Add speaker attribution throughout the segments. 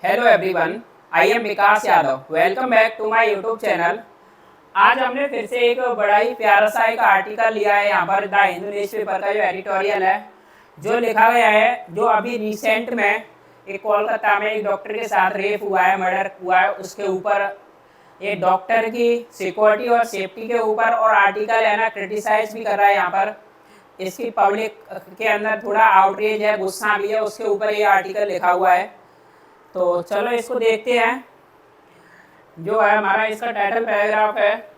Speaker 1: Hello everyone, I am Vikas Yadav. Welcome back to my YouTube channel. आज हमने फिर से एक बड़ा ही प्यारा सा एक आर्टिकल लिया है यहाँ पर द हिंदू न्यूज़पेपर का जो एडिटोरियल है, जो लिखा गया है, जो अभी रिसेंट में एक कोलकाता में एक डॉक्टर के साथ रेप हुआ है, मर्डर हुआ है, उसके ऊपर ये डॉक्टर की सिक्योरिटी और सेफ्टी के ऊपर और आर्टिकल है ना क्रिटिसाइज भी कर रहा है। यहाँ पर इसकी पब्लिक के अंदर थोड़ा आउटरीच है, गुस्सा भी है, उसके ऊपर ये आर्टिकल लिखा हुआ है। तो चलो इसको देखते हैं। जो है हमारा इसका टाइटल पैराग्राफ है।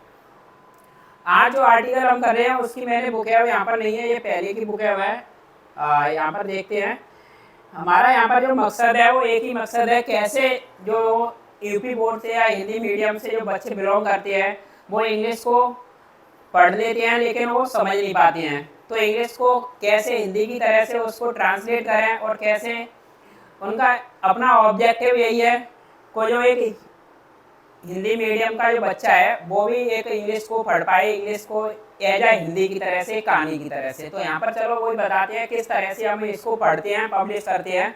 Speaker 1: आज जो आर्टिकल हम कर रहे हैं उसकी मैंने बुक है यहाँ पर नहीं है, ये पहले की बुक है। यहाँ पर देखते हैं। हमारा यहाँ पर जो मकसद है वो एक ही मकसद है, कैसे जो यूपी बोर्ड से या हिंदी मीडियम से जो बच्चे बिलोंग करते हैं वो इंग्लिश को पढ़ लेते हैं लेकिन वो समझ नहीं पाते हैं। तो इंग्लिश को कैसे हिंदी की तरह से उसको ट्रांसलेट करें और कैसे उनका अपना ऑब्जेक्टिव यही है को जो एक हिंदी मीडियम का जो बच्चा है वो भी एक इंग्लिश को पढ़ पाए, इंग्लिश को एज आ हिंदी की तरह से, कहानी की तरह से। तो यहाँ पर चलो वही बताते हैं किस तरह से हम इसको पढ़ते हैं, पब्लिश करते हैं।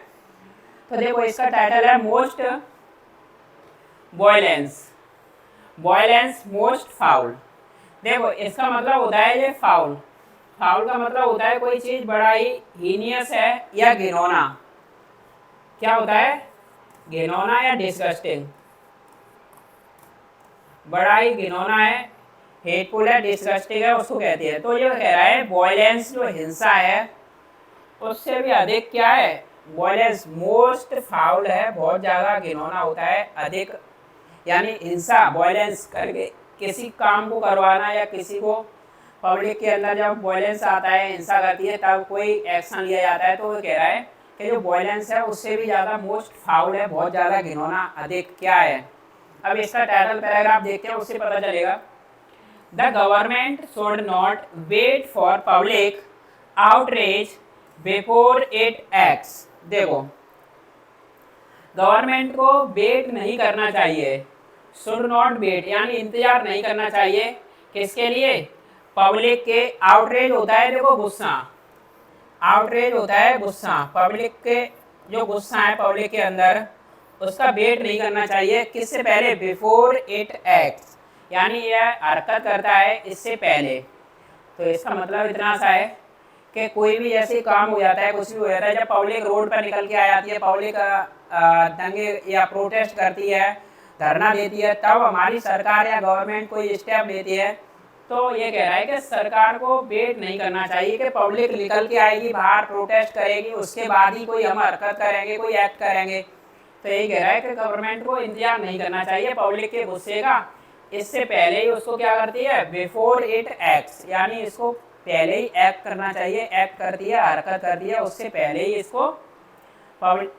Speaker 1: तो देखो इसका टाइटल है most violence, violence most foul. देखो इसका मतलब होता है ये फाउल, फाउल का मतलब होता है कोई चीज़ बड़ा ही हीनियस है या घिनौना। क्या होता है? घिनौना या डिस्गस्टिंग, बड़ा ही घिनौना है, हेटफुल है, डिस्गस्टिंग है, उसको कहती है। तो ये कह रहा है वॉयलेंस जो हिंसा है उससे भी अधिक क्या है, वॉयलेंस मोस्ट फाउल है, बहुत ज़्यादा घिनौना होता है, अधिक यानी हिंसा, वॉयलेंस करके किसी काम को करवाना या किसी को पब्लिक के अंदर जब वॉयलेंस आता है, हिंसा करती है, तब कोई एक्शन लिया जाता है। तो वो कह रहा है कि जो वॉयलेंस है उससे भी ज़्यादा मोस्ट फाउल है, बहुत ज़्यादा घिनौना, अधिक क्या है। अब इसका टाइटल पैराग्राफ देखते हैं, उससे पता चलेगा। The government should not wait for public outreach before it acts. देखो गवर्नमेंट को वेट नहीं करना चाहिए, शुड नॉट वेट यानी इंतजार नहीं करना चाहिए, किसके लिए? पब्लिक के। आउटरीच होता है देखो गुस्सा, आउटरीच होता है गुस्सा, पब्लिक के जो गुस्सा है पब्लिक के अंदर, उसका वेट नहीं करना चाहिए। किससे पहले? बिफोर इट एक्ट्स, यानी यह हरकत करता है इससे पहले। तो इसका मतलब इतना सा है कि कोई भी ऐसे काम हो जाता है, कुछ भी हो जाता है, जब पब्लिक रोड पर निकल के आ जाती है, पब्लिक दंगे या प्रोटेस्ट करती है, धरना देती है, तब हमारी सरकार या गवर्नमेंट कोई स्टेप लेती है। तो ये कह रहा है कि सरकार को वेट नहीं करना चाहिए कि पब्लिक निकल के आएगी बाहर, प्रोटेस्ट करेगी, उसके बाद ही कोई हम हरकत करेंगे, कोई एक्ट करेंगे। तो यही कह रहा है कि गवर्नमेंट को इंतजार नहीं करना चाहिए पब्लिक के गुस्से का, इससे पहले ही उसको क्या करती है? बिफोर इट एक्ट्स, यानी इसको पहले ही एक्ट करना चाहिए, एक्ट करती है, हरकत करती है, उससे पहले ही इसको पब्लिक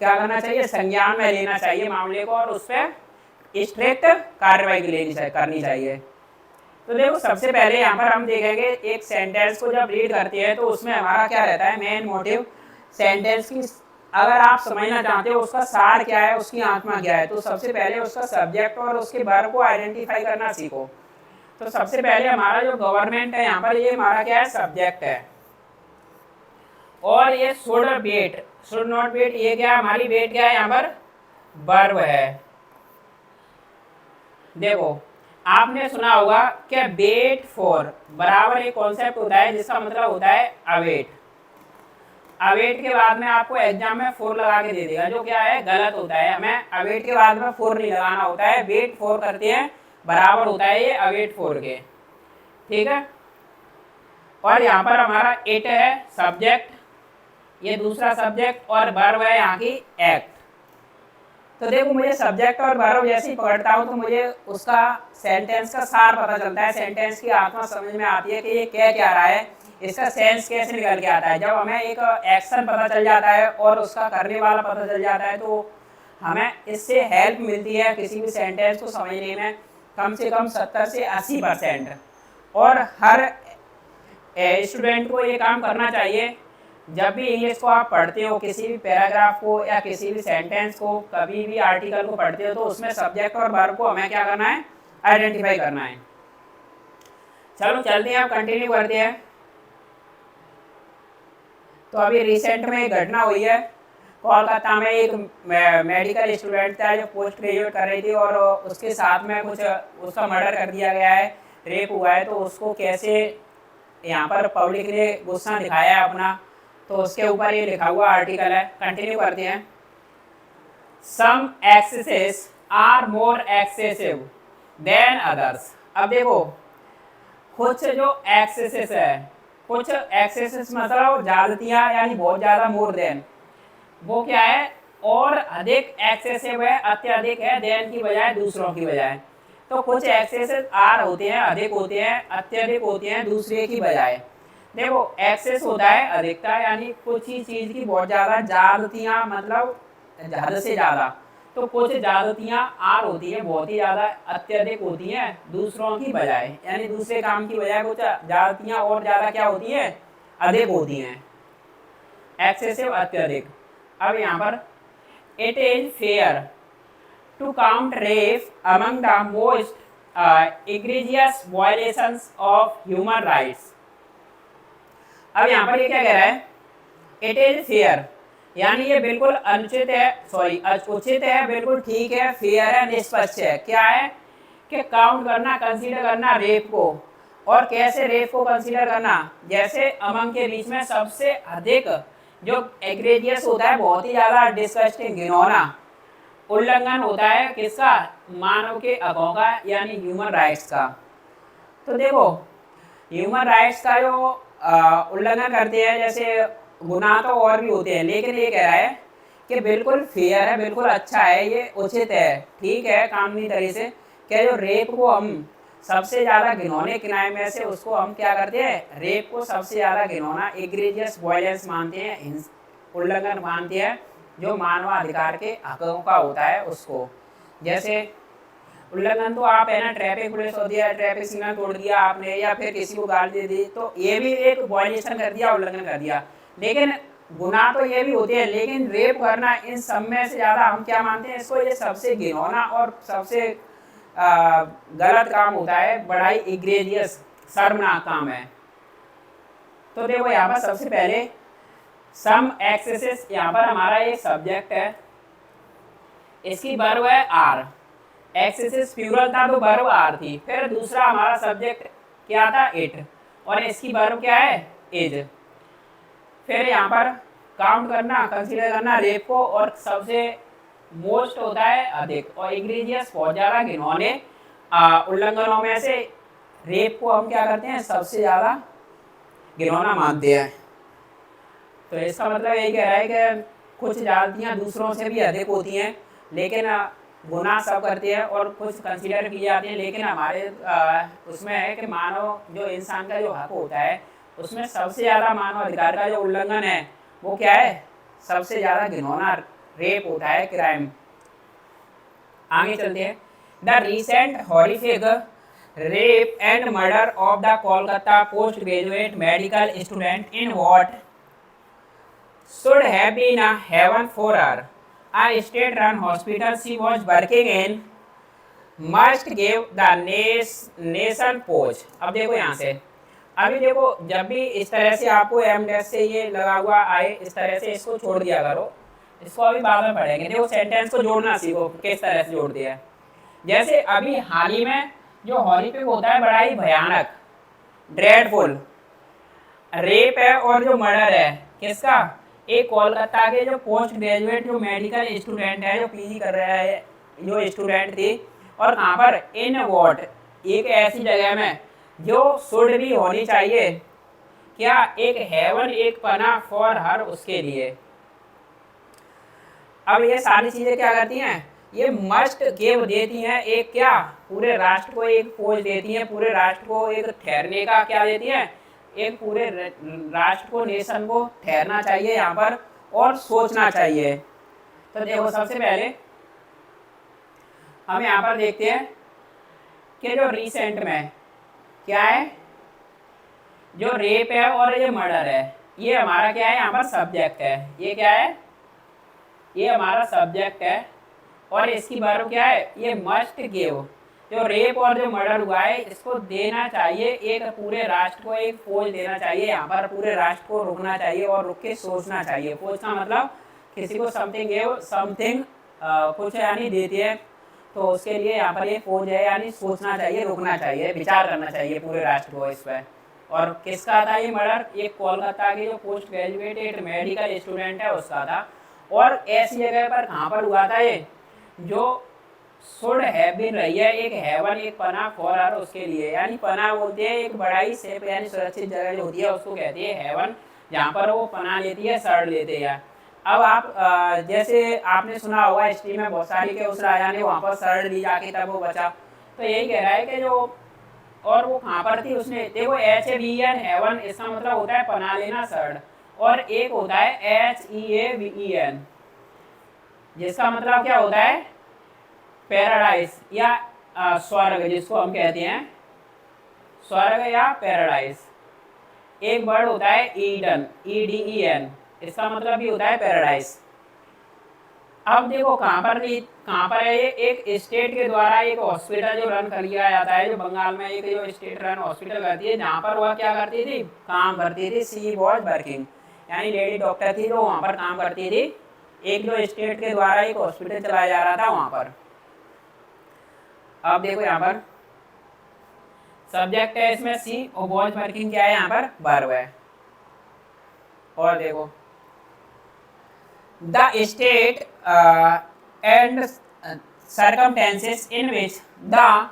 Speaker 1: क्या करना चाहिए? संज्ञान में लेना चाहिए मामले को और उस पर स्ट्रिक्ट कार्रवाई करनी चाहिए। तो देखो सबसे पहले यहाँ पर हम देखेंगे एक सेंटेंस को जब रीड करते हैं तो उसमें हमारा क्या रहता है, मेन मोटिव सेंटेंस की। अगर आप समझना चाहते हो उसका सार क्या है, उसकी आत्मा क्या है, तो सबसे पहले उसका सब्जेक्ट और उसके वर्ब को आइडेंटिफाई करना सीखो। तो सबसे पहले हमारा जो गवर्नमेंट है यहाँ पर, ये हमारा क्या है? सब्जेक्ट है। और ये should wait, should not wait, ये क्या है? हमारी वेट क्या है यहाँ पर? वर्ब है। देखो आपने सुना होगा कि वेट फॉर बराबर एक कॉन्सेप्ट होता है जिसका मतलब होता है अवेट। अवेट के बाद में आपको एग्जाम में फोर लगा के दे देगा, जो क्या है? गलत होता है। हमें अवेट के बाद में फोर नहीं लगाना होता है, वेट फॉर करते हैं, बराबर होता है ये अवेट फोर के। ठीक है। और यहाँ पर हमारा इट है सब्जेक्ट, ये दूसरा सब्जेक्ट, और वर्ब है यहाँ की एक्ट। तो देखो मुझे सब्जेक्ट और वर्ब जैसे ही पकड़ता हूँ तो मुझे उसका सेंटेंस का सार पता चलता है, सेंटेंस की आत्मा समझ में आती है कि ये कह क्या रहा है, इसका सेंस कैसे निकल के आता है। जब हमें एक एक्शन पता चल जाता है और उसका करने वाला पता चल जाता है तो हमें इससे हेल्प मिलती है किसी भी सेंटेंस को समझने में कम से कम 70 से 80%। और हर स्टूडेंट को ये काम करना चाहिए, जब भी इंग्लिश को आप पढ़ते हो, किसी भी पैराग्राफ को या किसी भी सेंटेंस को, कभी भी आर्टिकल को पढ़ते हो, तो उसमें सब्जेक्ट और वर्ब को हमें क्या करना है? आइडेंटिफाई करना है। चलो चलते हैं, आप कंटिन्यू करते हैं। तो अभी रिसेंट में एक घटना हुई है कोलकाता में एक मेडिकल स्टूडेंट था जो पोस्ट ग्रेजुएट कर रही थी और उसके साथ में कुछ उसका मर्डर कर दिया गया है, रेप हुआ है, तो उसको कैसे यहाँ पर पब्लिक ने गुस्सा दिखाया है अपना, तो उसके ऊपर ये लिखा हुआ आर्टिकल है। कंटिन्यू करते हैं। Some excesses are more excessive than others. अब देखो कुछ जो एक्सेसेस है, कुछ एक्सेसेस मतलब ज्यादतियां यानी बहुत ज्यादा, मोर देन वो क्या है, और अधिक एक्सेसिव है, अत्यधिक है, देन की बजाय, दूसरों की बजाय। तो कुछ एक्सेसेस आर होते हैं, अधिक होते हैं, अत्यधिक होते हैं दूसरे की बजाय। देखो एक्सेस होता है अधिकता, यानी कुछ ही चीज की बहुत ज्यादा, ज्यादतियां मतलब ज्यादा से ज्यादा। तो कुछ ज्यादतियां आर होती है, बहुत ही ज्यादा, अत्यधिक होती हैं दूसरों की बजाय, यानी दूसरे काम की बजाय कुछ ज्यादतियां और ज्यादा क्या होती हैं, अधिक होती हैं, एक्सेसिव, अत्यधिक। अब यहाँ पर it is fair to count rape among the most egregious violations of human rights. अब यहाँ पर ये क्या कह रहा है, इट इज फेयर, यानी ये बिल्कुल अनुचित है, सॉरी उचित है, बिल्कुल ठीक है, फेयर है, निष्पक्ष है। क्या है कि काउंट करना, कंसीडर करना रेप को, और कैसे रेप को कंसीडर करना, जैसे अमंग के बीच में सबसे अधिक जो एग्रेजियस होता है, बहुत ही ज्यादा डिस्गस्टिंग, घिनौना उल्लंघन होता है किसका, मानव के हकों का, यानी ह्यूमन राइट्स का। तो देखो ह्यूमन राइट्स का जो उल्लंघन करते हैं, जैसे गुनाह तो और भी होते हैं, लेकिन ये कह रहा है कि बिल्कुल फेयर है, बिल्कुल अच्छा है, ये उचित है, ठीक है कानूनी तरीके से। क्या जो रेप को हम सबसे ज़्यादा घिनौने क्राइम में से उसको हम क्या करते हैं, रेप को सबसे ज़्यादा घिनौना एग्रेजियस वायलेंस मानते हैं, उल्लंघन मानते हैं जो मानवाधिकार के हकों का होता है उसको। जैसे उल्लंघन तो आप है ना, ट्रैफिक पुलिस होती है, ट्रैफिक सिग्नल तोड़ दिया आपने, या फिर किसी को गाली दे दी, तो ये भी एक वायलेशन कर दिया, उल्लंघन कर दिया। लेकिन गुनाह तो ये भी होते हैं, लेकिन रेप करना इन सब में से ज्यादा हम क्या मानते हैं इसको, ये सबसे घिनौना और सबसे गलत काम होता है, बड़ा ही इग्रेजियस, शर्मनाक काम है। तो देखो यहाँ पर सबसे पहले सम एक्सेसेस, यहाँ पर हमारा एक सब्जेक्ट है, इसकी वर्ब है आर, एक्सेसेस प्लूरल था तो वर्ब आर थी। फिर दूसरा हमारा सब्जेक्ट क्या था, इट, और इसकी वर्ब क्या है, इज। फिर यहाँ पर काउंट करना, कंसीडर करना रेप को, और सबसे मोस्ट होता है अधिक, और इंग्रेजियस बहुत ज्यादा, घिनौने उल्लंघनों में से रेप को हम क्या करते हैं, सबसे ज्यादा घिनौना मानते हैं। तो इसका मतलब यही कह रहा है कि कुछ ज्यादतियां दूसरों से भी अधिक होती हैं, लेकिन गुनाह सब करते हैं, और कुछ कंसीडर की जाती हैं, लेकिन हमारे उसमें है कि मानव जो इंसान का जो हक होता है, उसमें सबसे ज़्यादा मानव अधिकार का जो उल्लंघन है वो क्या है, सबसे ज़्यादा घिनौना रेप होता है, क्राइम। आगे चलते हैं। The recent horrific rape and murder of the Kolkata post graduate medical student in what should have been a heaven for her, a state-run hospital she was working in, must give the nation pause। अब देखो यहाँ से, अभी देखो जब भी इस तरह से आपको एमडेस से ये लगा हुआ आए, इस तरह से इसको छोड़ दिया करो, इसको अभी बाद में पढ़ेंगे। देखो सेंटेंस को जोड़ना सीखो, किस तरह से जोड़ते हैं। जैसे अभी हाल ही में जो हॉरिफिक होता है, बड़ा ही भयानक, ड्रेडफुल रेप है और जो मर्डर है किसका, एक कोलकाता के जो पोस्ट ग्रेजुएट जो मेडिकल स्टूडेंट है, जो पीजी कर रहा है, जो स्टूडेंट थी, और कहाँ पर, इन वॉट, एक ऐसी जगह में जो शुड भी होनी चाहिए, क्या, एक हेवन, एक पना फॉर हर, उसके लिए। अब ये सारी चीजें क्या करती हैं, ये मस्ट गिव देती हैं, एक क्या, पूरे राष्ट्र को एक पोज देती हैं, पूरे राष्ट्र को एक ठहरने का क्या देती हैं, एक पूरे राष्ट्र को, नेशन को ठहरना चाहिए यहाँ पर, और सोचना चाहिए। तो देखो सबसे पहले हम यहाँ पर देखते हैं कि जो रिसेंट में क्या है, जो रेप है और ये मर्डर है, ये हमारा क्या है, यहाँ पर सब्जेक्ट है, ये क्या है, ये हमारा सब्जेक्ट है, और इसकी वर्ब क्या है, ये मस्ट गिव, जो रेप और जो मर्डर हुआ है इसको देना चाहिए, एक पूरे राष्ट्र को एक पोज देना चाहिए, यहाँ पर पूरे राष्ट्र को रुकना चाहिए और रुक के सोचना चाहिए। पोज का मतलब किसी को समथिंग कुछ यानी देती है, तो उसके लिए यहाँ पर ये पोज है, यानी सोचना चाहिए, रुकना चाहिए, विचार करना चाहिए पूरे राष्ट्र को इस पर। और किसका था ये मर्डर? ये कोलकाता के जो पोस्ट ग्रेजुएटेड मेडिकल स्टूडेंट है उसका था। और ऐसी जगह पर कहाँ पर हुआ था ये? जो शुड हैव बीन रही है एक हेवन, एक पनाह फॉर हर, उसके लिए, यानी पनाह बोलते हैं एक बड़ा ही सेफ यानी सुरक्षित जगह जो होती है उसको कहती है हेवन, जहाँ पर वो पनाह लेती है, शरण लेते हैं। अब आप जैसे आपने सुना होगा हिस्ट्री में बहुत सारी के उस राजा ने वहाँ पर शरण ली जाके तब वो बचा, तो यही कह रहा है कि जो, और वो कहाँ पर थी उसने, देखो HAVEN हेवन इसका मतलब होता है पनाह लेना, शरण, और एक होता है HEAVEN जिसका मतलब क्या होता है? पैराडाइज या स्वर्ग, जिसको हम कहते हैं स्वर्ग या पैराडाइज। एक वर्ड होता है ईडन, EDEN, इसका मतलब भी होता है पैराडाइज। अब देखो कहाँ पर है ये? एक स्टेट के द्वारा एक हॉस्पिटल जो रन कर लिया जाता है, जो बंगाल में एक जो स्टेट रन हॉस्पिटल करती है, जहाँ पर वह क्या करती थी? काम करती थी। सी वॉज वर्किंग, यानी लेडी डॉक्टर थी जो वहाँ पर काम करती थी। एक जो स्टेट के द्वारा एक हॉस्पिटल चलाया जा रहा था वहाँ पर। अब देखो यहाँ पर सब्जेक्ट है इसमें सी, और वॉज वर्किंग क्या है? यहाँ पर वर्ब है। और देखो the state and circumstances in which the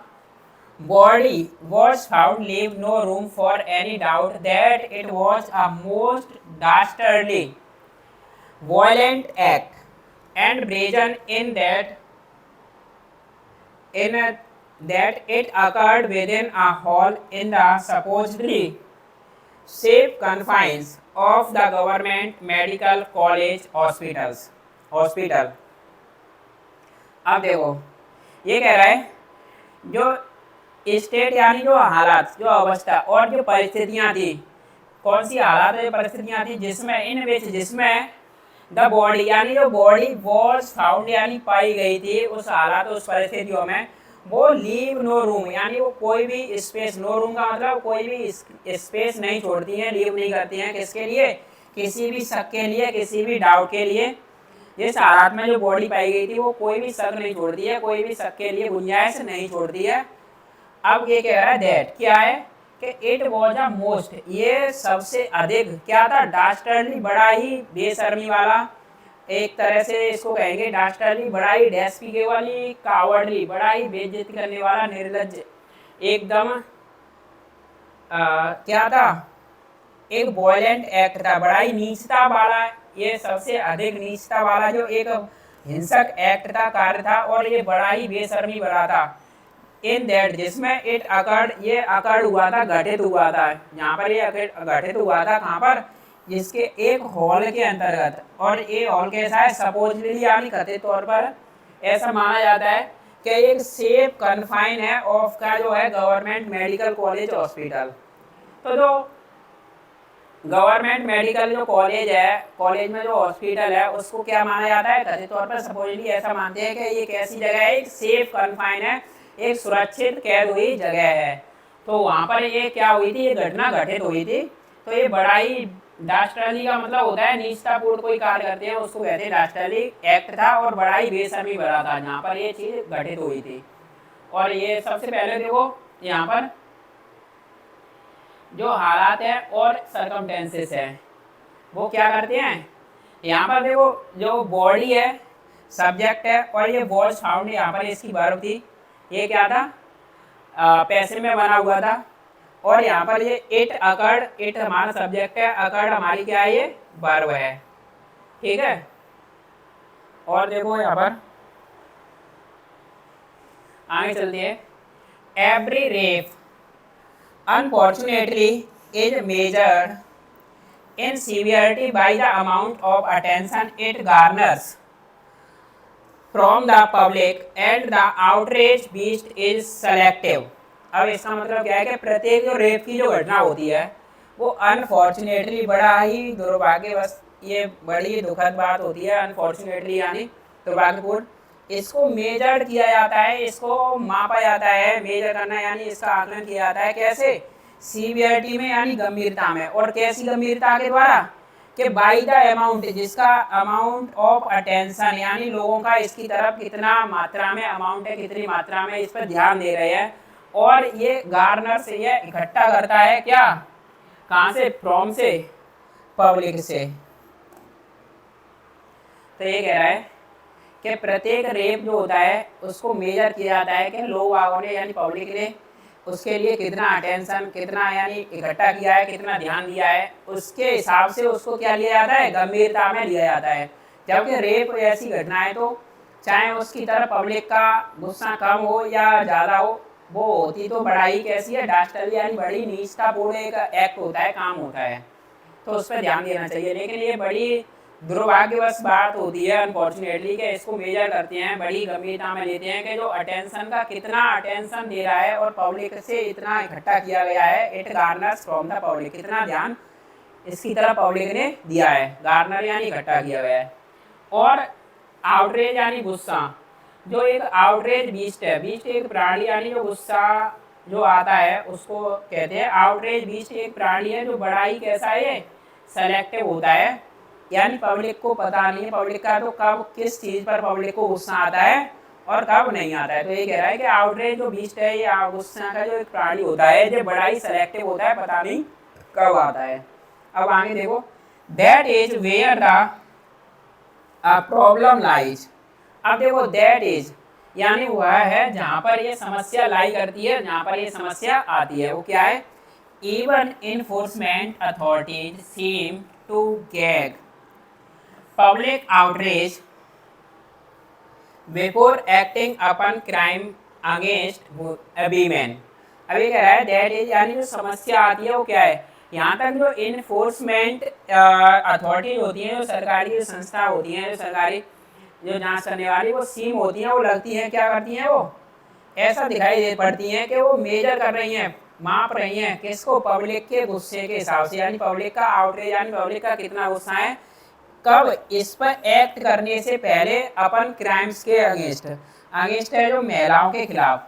Speaker 1: body was found leave no room for any doubt that it was a most dastardly, violent act, and brazen in that it occurred within a hall in the supposedly safe confines of the government medical college hospital। अब देखो ये कह रहा है जो state यानी जो हालात, जो अवस्था और जो परिस्थितियां थी, कौन सी हालात और परिस्थितियां थी? जिसमें द बॉडी यानी जो बॉडी वॉज फाउंड यानी पाई गई थी, उस हालात उस परिस्थितियों में वो लीव नो रूम, यानी वो कोई भी स्पेस, नो रूम का मतलब कोई भी स्पेस नहीं छोड़ती हैं, लीव नहीं करती हैं। किसके लिए? किसी भी शक के लिए, किसी भी डाउट के लिए। जिस हालात में जो बॉडी पाई गई थी वो कोई भी शक नहीं छोड़ती है, कोई भी शक के लिए गुंजाइश नहीं छोड़ती है। अब ये कह रहा है दैट, क्या है कि इट वॉज अ मोस्ट, ये सबसे अधिक क्या था? डास्टर्ली, बड़ा ही बेशर्मी वाला, एक तरह से इसको कहेंगे डास्टर्ली, बड़ा ही डेस्पी वाली, कावर्डली, बड़ा ही बेइज्जती करने वाला, निर्लज्ज, एकदम क्या था? एक वॉयलेंट एक्ट था, बड़ा ही नीचता वाला, ये सबसे अधिक नीचता वाला जो एक हिंसक एक्ट था, कार्य था, और ये बड़ा ही बेशर्मी भरा था। इन दैट, जिसमें इट अकर्ड, ये अकर्ड हुआ था, घटित हुआ था, यहाँ पर ये घटित हुआ था। कहाँ पर? जिसके एक हॉल के अंतर्गत, और ये हॉल कैसा है? सपोजली यानी कथित तौर पर ऐसा माना जाता है कि एक सेफ कन्फाइन है ऑफ का जो है गवर्नमेंट मेडिकल कॉलेज हॉस्पिटल। तो जो गवर्नमेंट मेडिकल जो कॉलेज है, कॉलेज में जो हॉस्पिटल है, उसको क्या माना जाता है? कथित तौर पर सपोजली ऐसा मानते हैं कि ये कैसी जगह है? एक सेफ कन्फाइन है, एक सुरक्षित कैद हुई जगह है। तो वहाँ पर ये क्या हुई थी? ये घटना घटित हुई थी। तो ये बड़ा ही डास्टर्ली का मतलब होता है नीचतापूर्ण कोई कार्य करते हैं उसको कहते हैं डास्टर्ली एक्ट था, और बड़ा ही बेशर्मी भरा था, जहाँ पर ये चीज़ घटित हुई थी। और ये सबसे पहले देखो यहाँ पर जो हालात है और सरकमटेंसेस है वो क्या करते हैं? यहाँ पर देखो जो बॉडी है सब्जेक्ट है, और ये वॉज फाउंड यहाँ पर इसकी वर्ब थी। ये क्या था? पैसे में बना हुआ था। और यहाँ पर ये इट अकर्ड, इट हमारा सब्जेक्ट है, अकर्ड हमारी क्या है? ये वर्ब है। ठीक है। और देखो यहाँ पर आगे चलती है। Every rape unfortunately is measured in severity by the amount of attention it garners from the public and the outrage beast is selective। अब इसका मतलब क्या है कि प्रत्येक जो रेप की जो घटना होती है वो अनफॉर्चुनेटली, बड़ा ही दुर्भाग्यवश, ये बड़ी दुखद बात होती है, अनफॉर्चुनेटली यानी दुर्भाग्यपूर्ण, इसको मेजर्ड किया जाता है, इसको मापा जाता है। मेजर करना यानी इसका आकलन किया जाता है। कैसे? सीवियरिटी में यानी गंभीरता में। और कैसी गंभीरता के द्वारा? कि बाई द अमाउंट, जिसका अमाउंट ऑफ अटेंशन यानी लोगों का इसकी तरफ कितना मात्रा में अमाउंट है, कितनी मात्रा में इस पर ध्यान दे रहे हैं, और ये गार्नर से ये इकट्ठा करता है क्या, कहाँ से, फ्रॉम से, पब्लिक से। तो ये कह रहा है कि प्रत्येक रेप जो होता है उसको मेजर किया जाता है कि लोग वागों ने यानी पब्लिक ने उसके लिए कितना अटेंशन, कितना यानी इकट्ठा किया है, कितना ध्यान दिया है, उसके हिसाब से उसको क्या लिया जाता है, गंभीरता में लिया जाता है। जबकि रेप ऐसी घटना है तो चाहे उसकी तरफ पब्लिक का गुस्सा कम हो या ज़्यादा हो, वो होती तो बड़ा ही कैसी है, डास्टल यानी बड़ी नीचतापूर्ण एक एक्ट होता है, काम होता है, तो उस पर ध्यान देना चाहिए। लेकिन ये बड़ी दुर्भाग्यवश बात होती है अनफॉर्चुनेटली कि इसको मेजर करते हैं, बड़ी गंभीरता में लेते हैं कि जो अटेंशन का कितना अटेंशन दे रहा है और पब्लिक से इतना इकट्ठा किया गया है, इट गार्नर्स फ्रॉम द पब्लिक, कितना ध्यान इसकी तरफ पब्लिक ने दिया है, गार्नर यानी इकट्ठा किया गया है। और आउटरेज यानी गुस्सा, जो एक आउटरेज बीस्ट है, बीस्ट एक प्राणी यानी जो गुस्सा जो आता है उसको कहते हैं आउटरेज बीस्ट, एक प्राणी है जो बड़ा ही कैसा है, सेलेक्टिव होता है, यानी पब्लिक को पता नहीं है पब्लिक का तो कब किस चीज़ पर पब्लिक को गुस्सा आता है और कब नहीं आता है। तो ये कह रहा है कि आउटरेज जो बीस्ट है या गुस्सा का जो एक प्राणी होता है जो बड़ा ही सेलेक्टिव होता है, पता नहीं कब आता है। अब आगे देखो, that is where the problem lies. अब देखो दैट इज यानी वह है जहाँ पर ये समस्या लाई करती है, जहाँ पर ये समस्या आती है, वो क्या है, even enforcement authorities seem to gag public outrage before acting upon crime against women। अब ये कह रहा है दैट इज यानी जो समस्या आती है वो क्या है, यहाँ तक जो इन्फोर्समेंट अथॉरिटी होती है, जो सरकारी जो संस्था होती हैं, जो सरकारी जो जांच करने वाली वो सीम होती हैं, वो लगती हैं, क्या करती हैं, वो ऐसा दिखाई दे पड़ती हैं कि वो मेजर कर रही हैं, माप रही हैं किसको, पब्लिक के गुस्से के हिसाब से, यानी पब्लिक का आउटरेज यानी पब्लिक का कितना गुस्सा है, कब, इस पर एक्ट करने से पहले अपन क्राइम्स के अगेंस्ट, अगेंस्ट है जो महिलाओं के खिलाफ।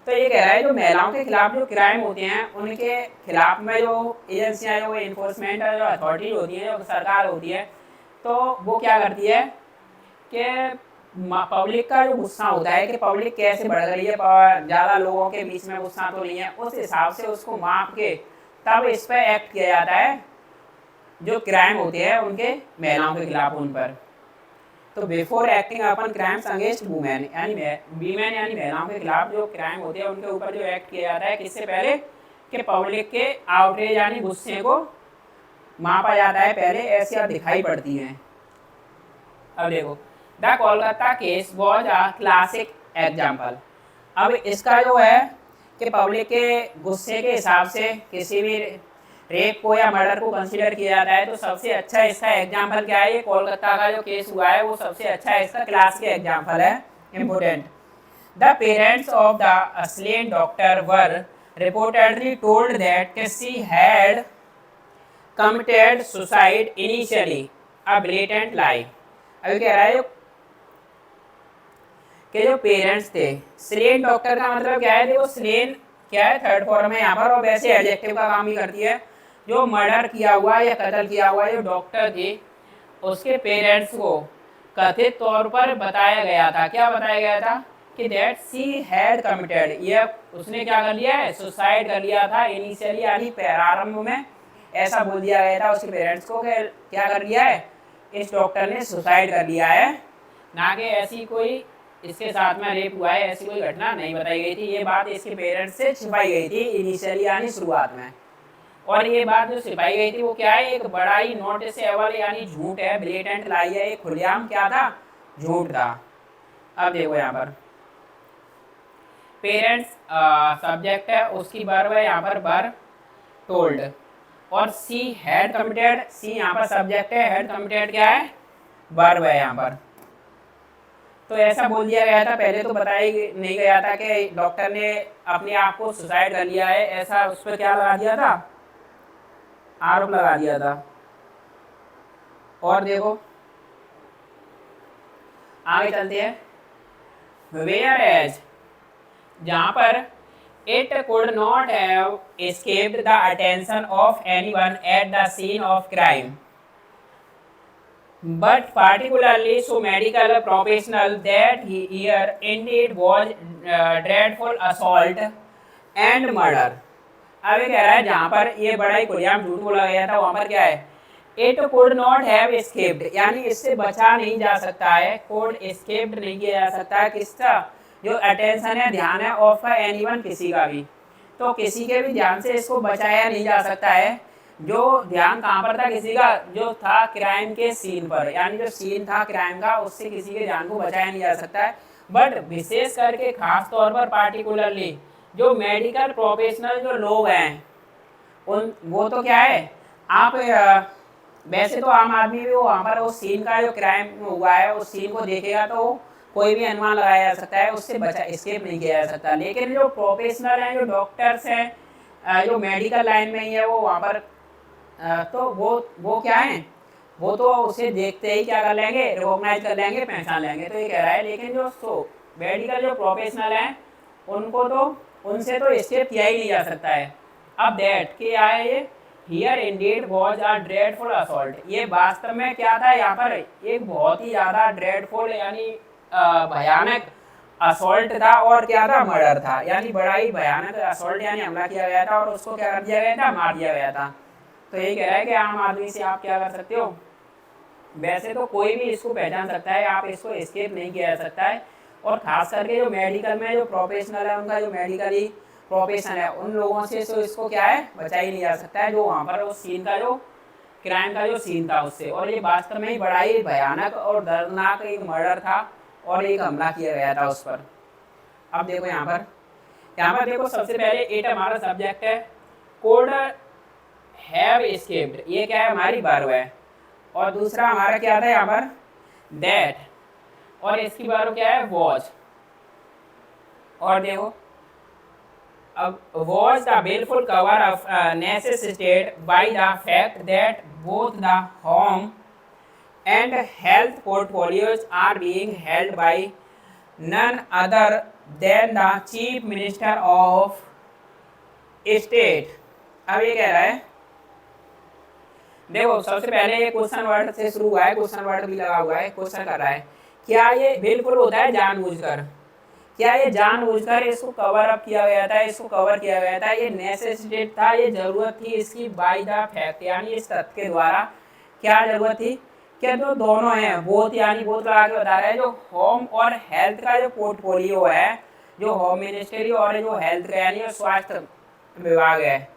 Speaker 1: तो ये कह रहा है जो महिलाओं के खिलाफ जो क्राइम होते हैं उनके खिलाफ में जो एजेंसियां, जो इन्फोर्समेंट जो अथॉरिटी होती है, जो सरकार होती है, तो वो क्या करती है कि पब्लिक का जो गुस्सा होता है कि पब्लिक कैसे बढ़ रही है, ज़्यादा लोगों के बीच में गुस्सा तो नहीं है, उस हिसाब से उसको माप के तब इस पर एक्ट किया जाता है जो क्राइम होते हैं उनके महिलाओं के खिलाफ उन पर। तो बिफोर एक्टिंग अपन क्राइम्स अगेंस्ट वुमेन यानी वीमेन यानी महिलाओं के खिलाफ जो क्राइम होते हैं उनके ऊपर जो एक्ट किया जाता है, किससे पहले, कि पब्लिक के आउटरेज यानी गुस्से को मापा जाता है पहले, ऐसी आप दिखाई पड़ती हैं। अब देखो, the Kolkata case was a classic example. अब इसका जो है कि पब्लिक के गुस्से के हिसाब से किसी भी रेप को या मर्डर को कंसीडर किया जाता है, तो सबसे अच्छा इसका एग्जाम्पल क्या है, ये कोलकाता का जो केस हुआ है वो सबसे अच्छा इसका क्लास के एग्जाम्पल है, important. The parents of the slain doctor were reportedly told that she had committed suicide initially, a blatant lie. अभी कह रहा है कि जो पेरेंट्स थे, स्लेन डॉक्टर का मतलब क्या है, देखो स्लेन क्या है, थर्ड फॉर्म है यहाँ पर, और वैसे एडजेक्टिव का काम ही करती है। जो मर्डर किया हुआ या कत्ल किया हुआ जो डॉक्टर थे उसके पेरेंट्स को कथित तौर पर बताया गया था, क्या बताया गया था, कि दैट शी हैड कमिटेड, ये उसने क्या कर लिया है, सुसाइड कर लिया था, इनिशियली यानी प्रारंभ में ऐसा बोल दिया गया था उसके पेरेंट्स को कि क्या कर लिया है, इस डॉक्टर ने सुसाइड कर लिया है, ना कि ऐसी कोई इसके साथ में रेप हुआ है, ऐसी कोई घटना नहीं बताई गई थी। ये बात इसके पेरेंट्स से छिपाई गई थी इनिशियली यानी शुरुआत में। और ये बात जो छिपाई गई थी वो क्या है, एक बड़ा ही नोटिसेबल यानी झूठ है, ब्लेटेंट लाई है, एक खुलेआम क्या था, झूठ था। अब देखो यहाँ पर पेरेंट्स सब्जेक्ट है, उसकी वर्ब है यहाँ पर वर टोल्ड, और सी हैड कमिटेड, सी यहाँ पर सब्जेक्ट है, हैड कमिटेड क्या है, वर्ब है यहाँ पर। तो ऐसा बोल दिया गया था, पहले तो बताया नहीं गया था कि डॉक्टर ने अपने आप को सुसाइड कर लिया है, ऐसा उस पर क्या लगा दिया था, आरोप लगा दिया था। और देखो आगे चलते हैं, वेयर एज जहाँ पर it could not have escaped the attention of anyone at the scene of crime, but particularly so medical professional that here indeed was dreadful assault and murder। अब ये कह रहा है जहां पर ये बड़ा ही खुलेआम झूठ बोला गया था वहां पर क्या है, it could not have escaped, यानी इससे बचा नहीं जा सकता है, कुड एस्केप्ड नहीं किया जा सकता है किसका, जो अटेंशन है, ध्यान है, ऑफ एनीवन, किसी का भी, तो किसी के भी ध्यान से इसको बचाया नहीं जा सकता है। जो ध्यान कहाँ पर था किसी का, जो था क्राइम के सीन पर, यानी जो सीन था क्राइम का उससे किसी के ध्यान को बचाया नहीं जा सकता है। बट विशेष करके खास तौर पर पार्टिकुलरली जो मेडिकल प्रोफेशनल जो लोग हैं उन वो तो क्या है, आप वैसे तो आम आदमी भी वो वहाँ पर उस सीन का जो क्राइम हुआ है उस सीन को देखेगा तो कोई भी अनुमान लगाया जा सकता है, उससे बचा एस्केप नहीं किया जा सकता। लेकिन जो प्रोफेशनल हैं, जो डॉक्टर्स हैं, जो मेडिकल लाइन में ही है वो वहाँ पर तो वो क्या है, वो तो उसे देखते ही क्या कर लेंगे, रिकॉग्नाइज कर लेंगे, पहचान लेंगे। तो ये कह रहा है लेकिन जो मेडिकल जो प्रोफेशनल हैं उनको तो उनसे तो एस्केप किया ही नहीं जा सकता है। अब दैट क्या है ये, here Indeed was a dreadful assault, ये वास्तव में क्या था, यहाँ पर एक बहुत ही ज़्यादा ड्रेडफुल यानी भयानक असॉल्ट था, और क्या था, मर्डर था, यानी बड़ा ही भयानक असॉल्ट यानी हमला किया गया था और उसको क्या कर दिया गया था, मार दिया गया था। तो यही कह रहा है कि आम आदमी से आप क्या कर सकते हो, वैसे तो कोई भी इसको पहचान सकता है, आप इसको एस्केप नहीं किया जा सकता है। और खास करके जो मेडिकल में जो प्रोफेशनल है उनका जो मेडिकली प्रोफेशन है उन लोगों से तो इसको क्या है, बचा ही नहीं जा सकता है, जो वहाँ पर उस सीन का जो क्राइम का जो सीन था उससे। और ये वास्तव में ही बड़ा ही भयानक और दर्दनाक एक मर्डर था और एक हमला किया गया था उस पर। अब देखो यहाँ पर देखो सबसे पहले एट हमारा सब्जेक्ट है, कोड हैव एस्केप्ड, ये क्या है, हमारी वर्ब है। और दूसरा हमारा क्या था यहाँ पर, दैट, और इसकी वर्ब क्या है, वॉज। और देखो अब was the billful cover of necessitated by the fact that both the home and health portfolios are being held by none other than the chief minister of state. अब ये कह रहा है, देखो सबसे पहले ये क्वेश्चन वर्ड से शुरू हुआ है, क्वेश्चन वर्ड भी लगा हुआ है, क्वेश्चन कर रहा है क्या ये बिल्कुल होता है जानबूझकर, क्या ये जानबूझकर इसको कवर अप किया गया था, इसको कवर किया गया था, ये नेसेसिटेट था, ये जरूरत थी इसकी बाय द फैक्ट, यानी इस तथ्य के द्वारा क्या जरूरत थी, क्या तो दोनों हैं, बोथ यानी बोथ लगा के बता रहा है, जो होम और हेल्थ का जो पोर्टफोलियो है, जो होम मिनिस्ट्री और जो हेल्थ का यानी स्वास्थ्य विभाग है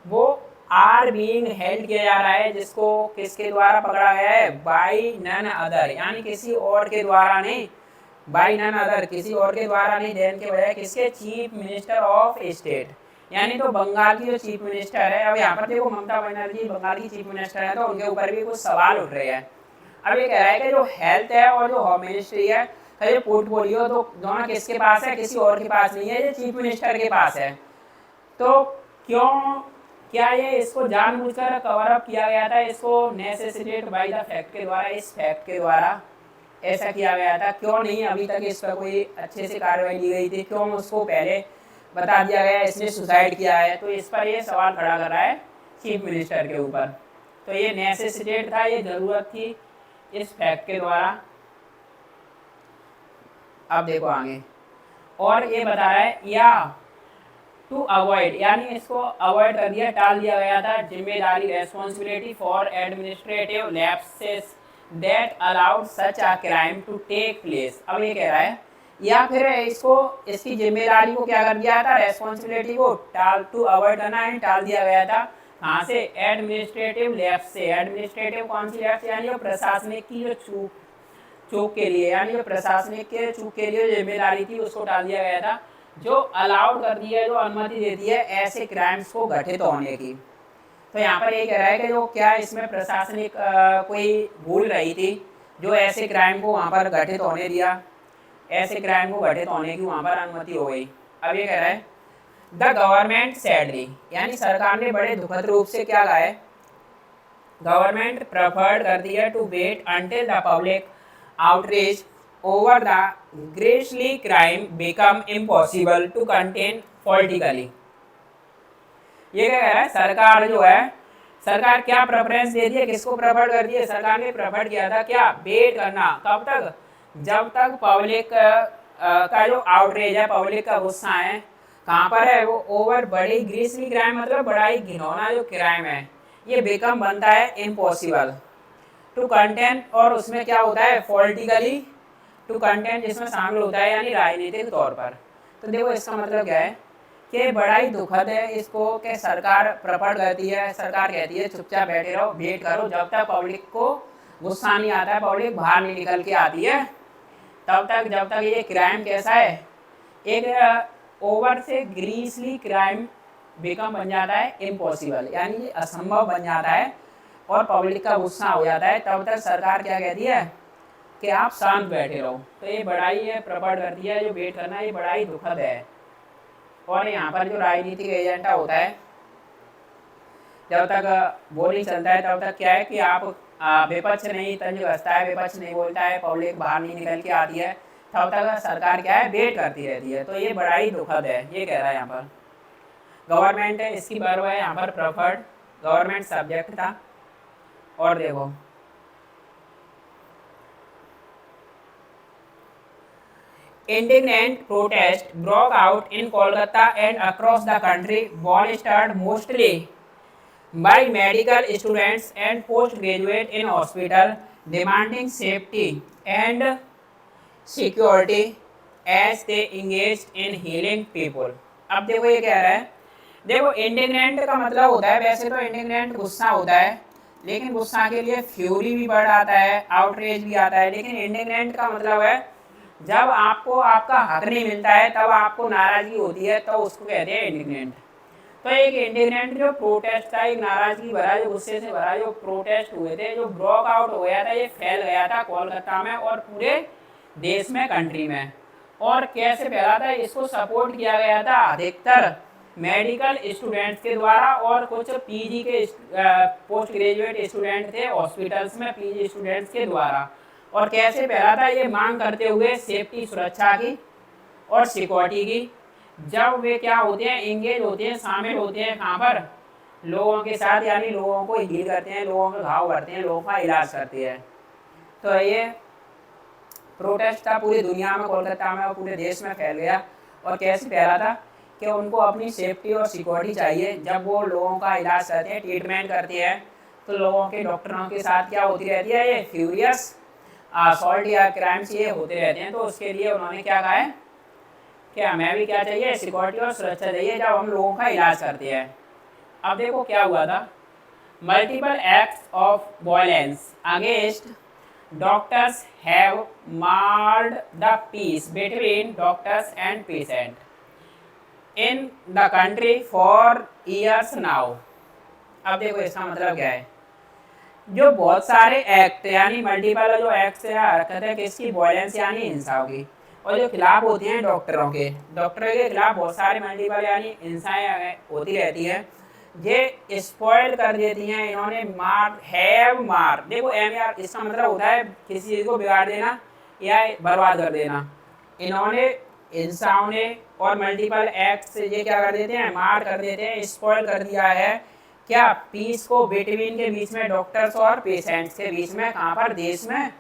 Speaker 1: वो आर बीइंग हेल्ड किया जा रहा है, जिसको किसके द्वारा पकड़ा गया है, बाय नन अदर, यानी किसी और के द्वारा नहीं, बाय नन अदर किसी और के द्वारा नहीं, देन के बजाय किसके, चीफ मिनिस्टर ऑफ स्टेट, यानी तो बंगाल की जो चीफ मिनिस्टर है। अब यहाँ पर देखो ममता बनर्जी बंगाल की चीफ मिनिस्टर है तो उनके ऊपर भी कुछ सवाल उठ रहे हैं। अब ये कह रहा है कि जो हेल्थ है और जो होम मिनिस्ट्री है का जो पोर्टफोलियो तो दोनों किसके पास है, किसी और के पास नहीं है, ये चीफ मिनिस्टर के पास है। तो क्यों, क्या ये इसको जानबूझकर कवर अप किया गया था, इसको नेसेसिटेट बाय द फैक्ट के द्वारा, इस फैक्ट के द्वारा ऐसा किया गया था, क्यों नहीं अभी तक इस पर कोई अच्छे से कार्रवाई ली गई थी, क्यों उसको पहले बता दिया गया इसने सुसाइड किया है। तो इस पर ये सवाल खड़ा कर रहा है चीफ मिनिस्टर के ऊपर। तो ये नेसेसिटेट था, ये जरूरत थी इस फैक्ट के द्वारा। अब देखो आगे, और ये बता रहा है या टू अवॉइड, यानी इसको अवॉइड कर दिया, टाल दिया गया था, जिम्मेदारी responsibility for administrative lapses that allowed such a crime to take place. अब ये कह रहा है या फिर इसको इसकी जिम्मेदारी को क्या कर दिया था, रेस्पॉन्सिबिलिटी को टाल, टू अवॉइड करना है, टाल दिया गया था, कहाँ से, एडमिनिस्ट्रेटिव लैप्स से। एडमिनिस्ट्रेटिव कौन सी लैप्स, यानी जो प्रशासनिक की जो चूक के लिए, यानी जो प्रशासनिक के चूक के लिए जिम्मेदारी थी उसको टाल दिया गया था, जो अलाउड कर दी है, जो अनुमति देती है ऐसे क्राइम्स को घटित होने की। तो यहाँ पर ये कह रहा है कि जो क्या इसमें प्रशासनिक कोई भूल रही थी जो ऐसे क्राइम को वहाँ पर घटित होने दिया, ऐसे क्राइम को घटित होने की वहाँ पर अनुमति हो गई। अब ये कह रहा है द गवर्नमेंट सैडली, यानी सरकार ने बड़े दुखद रूप से क्या कहा है, गवर्नमेंट प्रेफर्ड कर दिया to wait until the public outreach over the grisly crime become impossible to contain politically। ये क्या कह रहा है, सरकार जो है, सरकार क्या प्रेफरेंस दे दी है, किसको प्रेफर कर दिया, सरकार ने प्रेफर किया था क्या, वेट करना, कब तक, जब तक पब्लिक का जो आउटरीच है, पब्लिक का गुस्सा है कहाँ पर है, वो ओवर बड़ी ग्रीसली क्राइम मतलब बड़ा ही घिनौना जो क्राइम है ये बिकम बनता है इम्पॉसिबल टू कंटेन, और उसमें क्या होता है पॉलिटिकली टू कंटेन, जिसमें शामिल होता है यानी राजनीतिक तौर पर। तो देखो इसका मतलब क्या है कि बड़ा ही दुखद है इसको कि सरकार प्रकट करती है, सरकार कहती है चुपचाप बैठे रहो, वेट करो, जब तक पब्लिक को गुस्सा नहीं आता है, पब्लिक बाहर नहीं निकल के आती है, तब तक, जब तक ये क्राइम कैसा है, एक ओवर से ग्रीसली क्राइम बिकम बन जाता है इम्पॉसिबल, यानी ये असंभव बन जाता है और पब्लिक का गुस्सा हो जाता है, तब तक सरकार क्या कहती है कि आप शांत बैठे रहो। तो ये बड़ा ही है प्रकट करती है, जो वेट करना ये बड़ा ही दुखद है। और यहाँ पर जो राजनीतिक एजेंडा होता है, जब तक वो नहीं चलता है तब तक क्या है कि आप विपक्ष नहीं तंज कसता है, विपक्ष नहीं बोलता है, पब्लिक बाहर नहीं निकल के आती है, तब तक सरकार क्या है वेट करती रहती है। तो ये बड़ा ही दुखद है, ये कह रहा है यहाँ पर। गवर्नमेंट है इसकी वर्ब है यहाँ पर प्रेफर्ड, गवर्नमेंट सब्जेक्ट था। और देखो indignant protest broke out in Kolkata and across the country, bolstered mostly by medical students and postgraduate in hospital, demanding safety and security as they engaged in healing people। अब देखो ये कह रहा है, देखो इंडिग्नेंट का मतलब होता है, वैसे तो इंडिग्नेंट गुस्सा होता है, लेकिन गुस्सा के लिए फ्यूरी भी बढ़ आता है, आउटरेज भी आता है, लेकिन इंडिग्नेंट का मतलब है जब आपको आपका हक नहीं मिलता है, तब आपको नाराजगी होती है, तो उसको कहते हैं इंडिग्नेंट। तो एक इंडिग्नेंट जो प्रोटेस्ट था, एक नाराजगी भरा, जो गुस्से से भरा जो प्रोटेस्ट हुए थे, जो ब्रेक आउट हो गया था, ये फैल गया था कोलकाता में और पूरे देश में, कंट्री में। और कैसे फैला था, इसको सपोर्ट किया गया था अधिकतर मेडिकल स्टूडेंट्स के द्वारा, और कुछ पीजी के पोस्ट ग्रेजुएट स्टूडेंट थे हॉस्पिटल्स में, पीजी स्टूडेंट्स के द्वारा। और कैसे फैला था, ये मांग करते हुए सेफ्टी, सुरक्षा की और सिक्योरिटी की, जब वे क्या होते हैं इंगेज होते हैं, शामिल होते हैं कहाँ पर, लोगों के साथ, यानी लोगों को हील करते हैं, लोगों का घाव भरते हैं, लोगों का इलाज करते हैं। तो ये प्रोटेस्ट था पूरी दुनिया में, कोलकाता में और पूरे देश में फैल गया। और कैसे फैला था कि उनको अपनी सेफ्टी और सिक्योरिटी चाहिए, जब वो लोगों का इलाज करते हैं, ट्रीटमेंट करते हैं, तो लोगों के डॉक्टरों के साथ क्या होती रहती है, ये फ्यूरियस असॉल्ट या क्राइम्स ये होते रहते हैं। तो उसके लिए उन्होंने क्या कहा है कि हमें भी क्या चाहिए, सिक्योरिटी और सुरक्षा चाहिए, जब हम लोगों का इलाज करते हैं। अब देखो क्या हुआ था, multiple acts of violence against doctors have marred the peace between doctors and patient in the country for years now. अब देखो इसका मतलब क्या है, जो बहुत सारे एक्ट यानी मल्टीपल जो एक्ट से हरकत है किसकी, वायलेंस यानी हिंसा की, और जो खिलाफ होती हैं डॉक्टरों के खिलाफ बहुत सारे मल्टीपल यानी हिंसाएं होती रहती है, ये स्पॉइल कर देती हैं इन्होंने, मार हैव मार, देखो एम आर इसका मतलब होता है किसी चीज़ को बिगाड़ देना या बर्बाद कर देना। इन्होंने हिंसाओं ने और मल्टीपल एक्ट से ये क्या कर देते हैं, मार कर देते हैं, स्पॉइल कर दिया है क्या, पीस को बिटवीन के बीच में, डॉक्टर्स और पेशेंट्स के बीच में, कहाँ पर, देश में,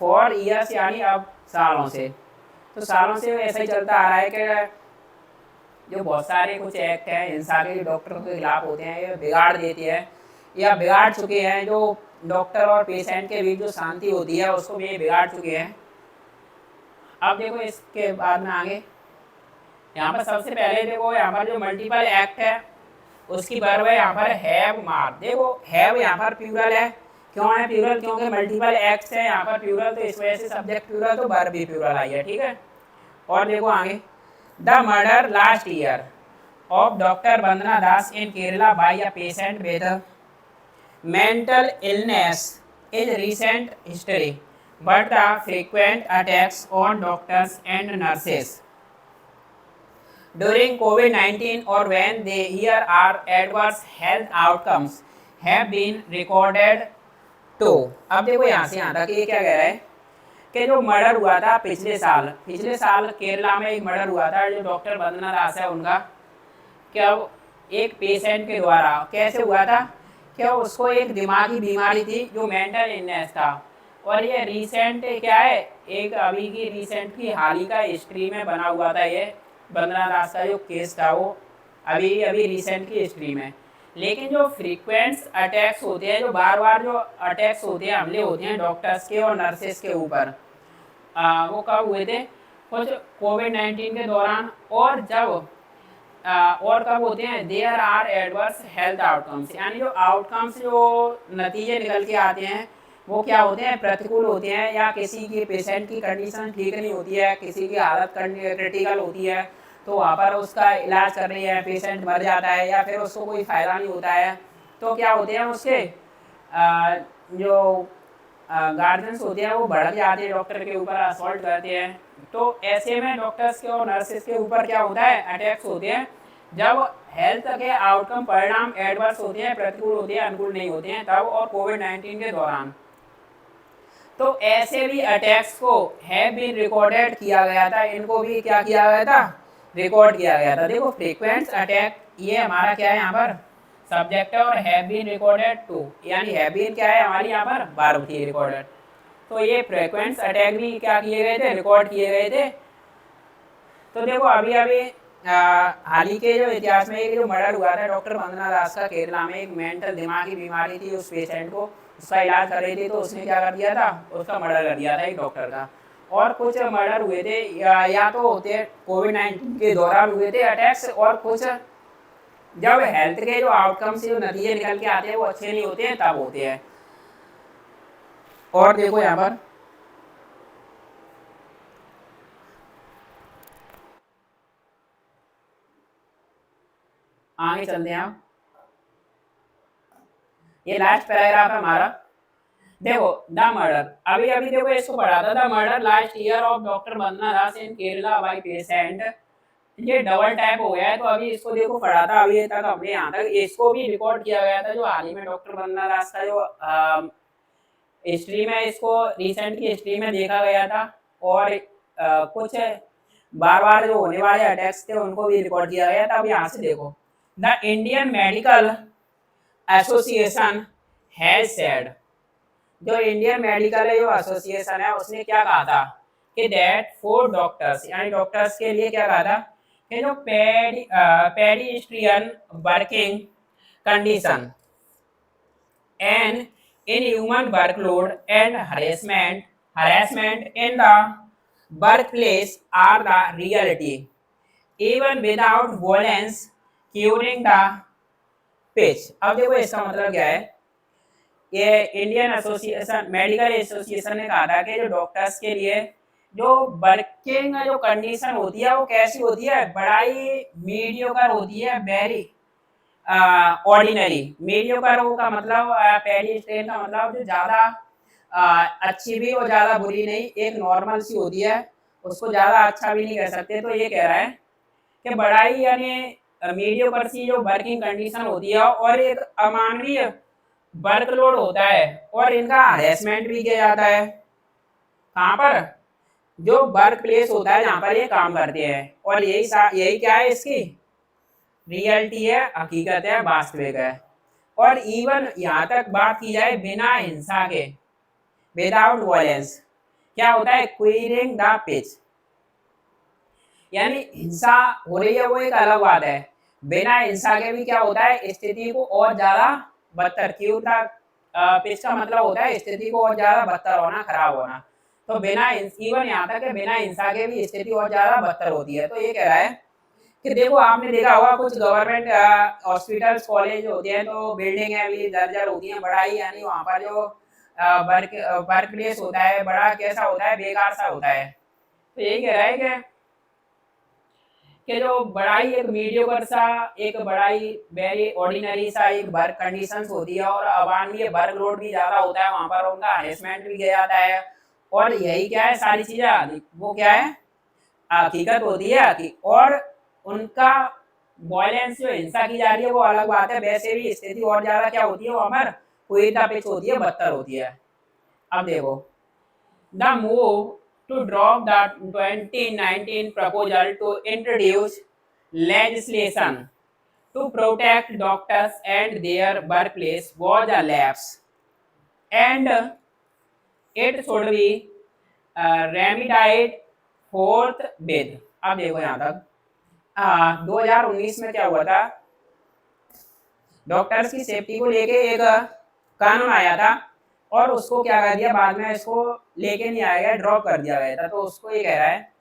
Speaker 1: फॉर ईयर्स यानी अब सालों से। तो सालों से ऐसा ही चलता आ रहा है कि जो बहुत सारे कुछ एक्ट हैं हिंसा के डॉक्टरों के खिलाफ होते हैं, ये बिगाड़ देते हैं या बिगाड़ चुके हैं, जो डॉक्टर और पेशेंट के बीच जो शांति होती है उसको भी ये बिगाड़ चुके हैं। अब देखो इसके बाद में आगे यहाँ पर सबसे पहले देखो यहाँ पर जो मल्टीपल एक्ट है उसकी वर्ब है यहाँ पर हैव मार। देखो हैव यहाँ पर प्लूरल है, क्यों है प्लूरल, क्योंकि मल्टीपल एक्ट्स है यहाँ पर प्लूरल, तो इस वजह से सब्जेक्ट प्लूरल तो वर्ब भी प्लूरल आई है, ठीक है। और देखो आगे, the murder last year of doctor Vandana Das in Kerala by a patient with mental illness is recent history, but the frequent attacks on doctors and nurses during COVID-19 or when they hear are adverse health outcomes have been recorded too। अब देखो यहाँ से यहाँ तक ये क्या कह रहा है कि जो मर्डर हुआ था पिछले साल केरला में एक मर्डर हुआ था, जो डॉक्टर वंदना दास है उनका, क्या एक पेशेंट के द्वारा कैसे हुआ था कि उसको एक दिमागी बीमारी थी जो मेंटल इलनेस था। और ये रिसेंट क्या है, एक अभी की रिसेंट की हाल ही का हिस्ट्री में बना हुआ था ये बंदना दास का जो केस था वो अभी अभी रिसेंट की हिस्ट्री में। लेकिन जो फ्रीक्वेंट अटैक्स होते हैं, जो बार बार जो अटैक्स होते हैं, हमले होते हैं डॉक्टर्स के और नर्सेस के ऊपर, वो कब हुए थे, कुछ कोविड-19 के दौरान। और जब और कब होते हैं, there are adverse health outcomes, यानी जो आउटकम्स जो नतीजे निकल के आते हैं वो क्या होते हैं, प्रतिकूल होते हैं, या किसी की पेशेंट की कंडीशन ठीक नहीं होती है, किसी की हालत क्रिटिकल होती है, तो वहाँ पर उसका इलाज कर रही है, पेशेंट मर जाता है या फिर उसको कोई फ़ायदा नहीं होता है, तो क्या होते हैं उसके जो गार्जियंस होते हैं वो भड़क जाते हैं, डॉक्टर के ऊपर असॉल्ट करते हैं। तो ऐसे में डॉक्टर्स के और नर्सेस के ऊपर क्या होता है, अटैक्स होते हैं, जब हेल्थ के आउटकम परिणाम एडवर्स होते हैं, प्रतिकूल होते हैं, अनुकूल नहीं होते हैं, तब और कोविड-19 के दौरान। तो ऐसे भी अटैक्स को हैव बीन रिकॉर्डेड किया गया था, इनको भी क्या किया गया था, रिकॉर्ड किया गया था। देखो फ्रीक्वेंट अटैक ये हमारा क्या है यहाँ पर सब्जेक्ट है, और हैव बीन रिकॉर्डेड टू, यानी हैव बीन क्या है हमारी यहाँ पर वर्ब थी रिकॉर्डेड। तो ये फ्रीक्वेंट अटैक भी क्या किए गए थे, रिकॉर्ड किए गए थे। तो देखो अभी अभी हाल ही के जो इतिहास में एक जो मर्डर हुआ था डॉक्टर वंदना दास का, केरला में एक मेंटल दिमागी बीमारी थी उस पेशेंट को, उसका इलाज कर रही थी, तो उसने क्या कर दिया था, उसका मर्डर कर दिया था एक डॉक्टर का। और कुछ मर्डर हुए थे या तो होते कोविड-19 के दौरान हुए थे अटैक्स, और कुछ जब हेल्थ के जो आउटकम से जो नतीजे निकल के आते हैं वो अच्छे नहीं होते हैं तब होते हैं। और देखो यहाँ पर आगे चलते हैं आप, ये लास्ट पैराग्राफ है हमारा। देखो द मर्डर, अभी अभी देखो इसको पढ़ा था, the murder last year of doctor Vandana Das in Kerala by patient. ये डबल टाइप हो गया है, तो अभी इसको देखो पढ़ा था अभी तक हमने यहाँ तक, इसको भी रिकॉर्ड किया गया था जो हाल ही में डॉक्टर वंदना दास का जो हिस्ट्री में, इसको रिसेंट की हिस्ट्री में देखा गया था। और कुछ बार बार जो होने वाले अटैक्स थे उनको भी रिकॉर्ड किया गया था। अब यहाँ से देखो, the Indian medical association has said, जो इंडियन मेडिकल जो एसोसिएशन है उसने क्या कहा था कि दैट फॉर डॉक्टर्स, यानी डॉक्टर्स के लिए क्या कहा था कि जो pedestrian working condition and inhuman workload and harassment in the workplace are the reality, even without violence curing the pitch। अब देखो इसका मतलब क्या है, ये इंडियन एसोसिएशन मेडिकल एसोसिएशन ने कहा था कि जो डॉक्टर्स के लिए जो वर्किंग जो कंडीशन होती है वो कैसी होती है, बड़ा ही मीडियोकर होती है, वेरी ऑर्डिनरी। मीडियोकर का मतलब पहली स्टेज का मतलब जो ज़्यादा अच्छी भी और ज़्यादा बुरी नहीं, एक नॉर्मल सी होती है, उसको ज़्यादा अच्छा भी नहीं कह सकते। तो ये कह रहा है कि बड़ा ही यानी मीडियोकर सी जो वर्किंग कंडीशन होती है, और एक अमानवीय वर्कलोड होता है, और इनका हरेसमेंट भी किया जाता है। कहाँ पर, जो वर्क प्लेस होता है जहाँ पर ये काम करते हैं। और यही यही क्या है, इसकी रियलिटी है, हकीकत है, वास्तविक है। और इवन यहाँ तक बात की जाए बिना हिंसा के, विदाउट वायलेंस, क्या होता है, क्वीरिंग द पिच, यानी हिंसा हो रही है वो एक अलग बात है, बिना हिंसा के भी क्या होता है, स्थिति को और ज्यादा बदतर, क्यों था पिच का मतलब होता है स्थिति को और ज्यादा बदतर होना, खराब होना। तो बिना इवन यहाँ तक बिना हिंसा के भी स्थिति और ज्यादा बदतर होती है। तो ये कह रहा है कि देखो आपने देखा होगा कुछ गवर्नमेंट हॉस्पिटल्स कॉलेज होते हैं तो बिल्डिंग भी जर्जर होती हैं, बड़ा ही यानी वहाँ पर जो वर्क प्लेस होता है बड़ा कैसा होता है, बेकार सा होता है। तो यही कह रहा है कि जो बड़ा ही एक मीडियोकर सा, एक बड़ा ही वेरी ऑर्डिनरी सा एक वर्क कंडीशंस होती है, और अवान्वीय वर्क लोड भी ज़्यादा होता है वहाँ पर, उनका हरेसमेंट भी किया जाता है। और यही क्या है, सारी चीज़ें वो क्या है, हकीकत होती है। और उनका वायलेंस जो हिंसा की जा रही है वो अलग बात है, वैसे भी स्थिति और ज़्यादा क्या होती है वहाँ पर, कुरीदा पिच होती है, बदतर होती है। अब देखो, the move to drop the 2019 proposal to introduce legislation to protect doctors and their workplace was a lapse, and it should be remedied forthwith. अब देखो यहाँ तक 2019 में क्या हुआ था, डॉक्टर्स की सेफ्टी को लेके एक कानून आया था और उसको क्या कर दिया, बाद में इसको लेके नहीं आया गया, ड्रॉप कर दिया गया था। तो उसको ये कह रहा है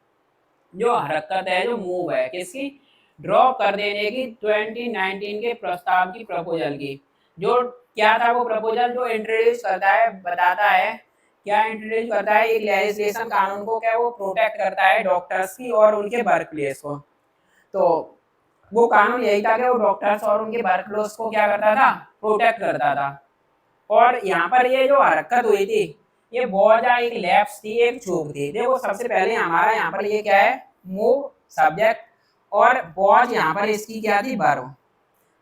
Speaker 1: जो हरकत है, जो मूव है किसकी, ड्रॉप कर देने की 2019 के प्रस्ताव की, प्रपोजल की। जो क्या था वो प्रपोजल, जो इंट्रोड्यूस करता है, बताता है क्या इंट्रोड्यूस करता है, एक लेजिस्लेशन कानून को क्या वो प्रोटेक्ट करता है डॉक्टर्स की और उनके वर्क प्लेस को। तो वो कानून यही था कि वो डॉक्टर्स और उनके वर्क प्लेस को क्या करता था, प्रोटेक्ट करता था। और यहाँ पर ये जो हरकत हुई थी ये बहुत ज्यादा एक लैप्स थी, एक चूक थी। देखो सबसे पहले हमारा यहाँ पर ये क्या है, मूव सब्जेक्ट, और बहुत यहाँ पर इसकी क्या थी, वर्ब,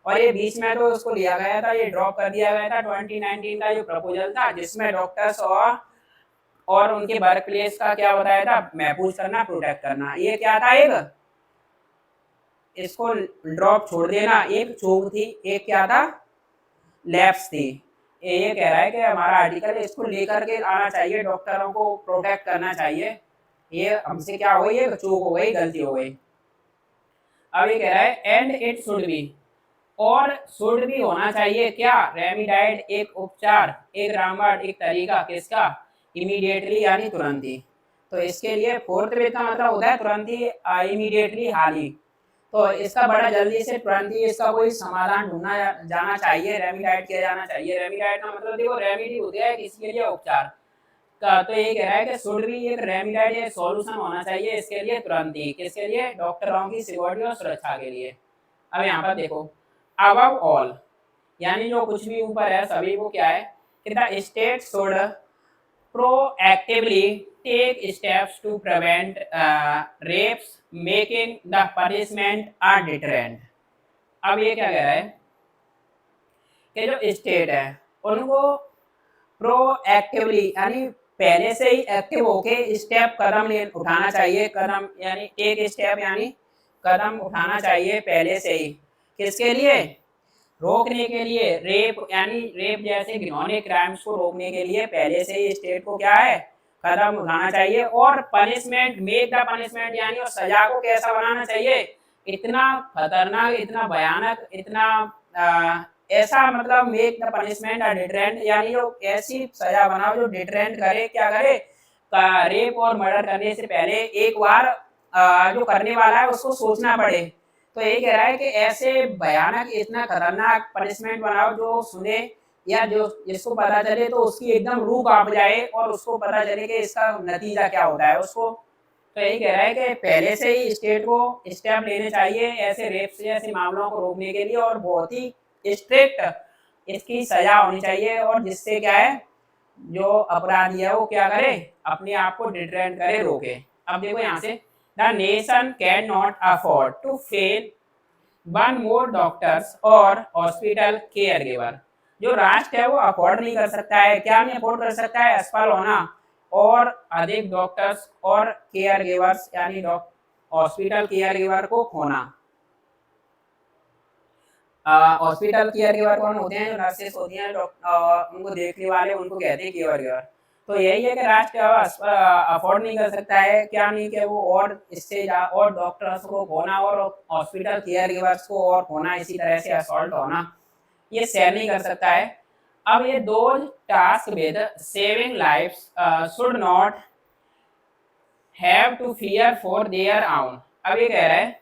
Speaker 1: और ये बीच में तो उसको लिया गया था, ये ड्रॉप कर दिया गया था 2019 का जो प्रपोजल था, जिसमें डॉक्टर्स और उनके वर्क प्लेस का क्या बताया था, महफूज करना, प्रोटेक्ट करना। ये क्या था, एक इसको ड्रॉप छोड़ देना, एक चूक थी, एक क्या था, लैप्स थी। ये कह रहा है कि हमारा आर्टिकल इसको लेकर के आना चाहिए, डॉक्टरों को प्रोटेक्ट करना चाहिए। ये हमसे क्या हो गई, ये चूक हो गई, गलती हो गई। अब ये कह रहा है एंड इट शुड बी, और शुड भी होना चाहिए क्या, रेमिडाइड, एक उपचार, एक रामबाण, एक तरीका, किसका, इमीडिएटली यानी तुरंत ही। तो इसके लिए फोर्थ में का मतलब होता है तुरंत ही, इमीडिएटली, हाल ही। तो इसका बड़ा जल्दी से तुरंत ही इसका कोई समाधान ढूंढना जाना चाहिए, रेमिडाइड किया जाना चाहिए। रेमिडाइड का मतलब देखो रेमिडी होती है किसी के लिए उपचार का, तो ये कह रहा है कि शुड भी एक रेमिडाइड, एक सॉल्यूशन होना चाहिए इसके लिए तुरंत ही, किसके लिए, डॉक्टरों की सिक्योरिटी और सुरक्षा के लिए। अब यहाँ पर देखो अबव ऑल, यानी जो कुछ भी ऊपर है सभी को क्या है कि the state should proactively take steps to prevent rapes, making the punishment a deterrent। अब ये क्या कह रहा है कि जो स्टेट है उनको प्रोएक्टिवली यानी पहले से ही एक्टिव होके स्टेप, कदम उठाना चाहिए, कदम यानी एक स्टेप यानी कदम उठाना चाहिए पहले से ही, किसके लिए, रोकने के लिए, रेप यानी रेप जैसे घिनौने क्राइम्स को रोकने के लिए पहले से ही स्टेट को क्या है, कदम उठाना चाहिए। और पनिशमेंट, मेक द पनिशमेंट यानी और सजा को कैसा बनाना चाहिए, इतना खतरनाक, इतना भयानक, इतना ऐसा मतलब make the punishment a deterrent, यानी जो ऐसी सजा बनाओ जो डिटरेंट करे, क्या करे, रेप और मर्डर करने से पहले एक बार जो करने वाला है उसको सोचना पड़े। तो यही कह रहा है कि ऐसे भयानक, इतना खतरनाक पनिशमेंट बनाओ जो सुने या जो जिसको पता चले तो उसकी एकदम रूह कांप जाए और उसको पता चले कि इसका नतीजा क्या होता है उसको। तो यही कह रहा है कि पहले से ही स्टेट को स्टेप लेने चाहिए ऐसे रेप से ऐसे मामलों को रोकने के लिए, और बहुत ही स्ट्रिक्ट इसकी सजा होनी चाहिए, और जिससे क्या है जो अपराधी है वो क्या करे, अपने आप को डिटरेंट करे, रोके। अब देखो यहाँ से the nation can not afford to fail one more doctors और हॉस्पिटल केयर गिवर। जो राष्ट्र है वो अफोर्ड नहीं कर सकता है, क्या नहीं अफोर्ड कर सकता है, असफल होना और अधिक डॉक्टर्स और केयर गिवर्स यानी हॉस्पिटल केयर गिवर को खोना। हॉस्पिटल केयर गिवर कौन होते हैं, जो नर्सेस होती हैं, उनको देखने वाले, उनको कहते हैं केयर गिवर। तो यही है कि राष्ट्र अफोर्ड नहीं कर सकता है, क्या नहीं कि वो और इससे और डॉक्टर्स को खोना और हॉस्पिटल केयर गिवर्स को और खोना, इसी तरह से असॉल्ट होना, ये सहन नहीं कर सकता है। अब ये दो task with saving lives should not have to fear for their own. अब ये कह रहा है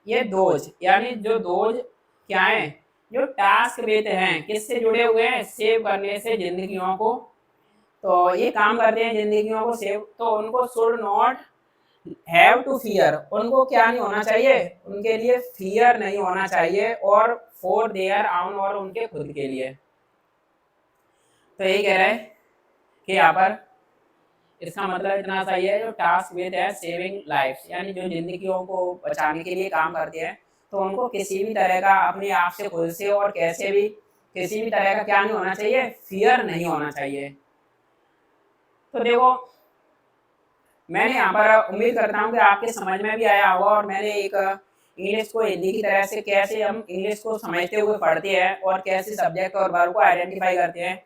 Speaker 1: ये दोज यानी जो दोज क्या है, जो टास्क विद हैं, किससे जुड़े हुए हैं, सेव करने से जिंदगियों को, तो ये काम करते हैं जिंदगियों को सेव, तो उनको should not have to fear, उनको क्या नहीं होना चाहिए, उनके लिए फियर नहीं होना चाहिए, और फॉर देयर आउन और उनके खुद के लिए। तो यही कह रहा है कि यहाँ पर इसका मतलब इतना सही है, जो टास्क विद है सेविंग लाइफ्स यानी जो जिंदगियों को बचाने के लिए काम करते हैं, तो उनको किसी भी तरह का अपने आप से, खुद से और कैसे भी किसी भी तरह का क्या नहीं होना चाहिए, फियर नहीं होना चाहिए। तो देखो मैंने यहाँ पर उम्मीद करता हूँ कि आपके समझ में भी आया होगा, और मैंने एक इंग्लिश को हिंदी की तरह से कैसे हम इंग्लिश को समझते हुए पढ़ते हैं और कैसे सब्जेक्ट और वर्ब को आइडेंटिफाई करते हैं।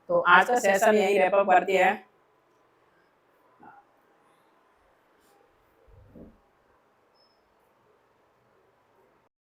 Speaker 1: तो आज का सेशन यही रैप अप करते हैं।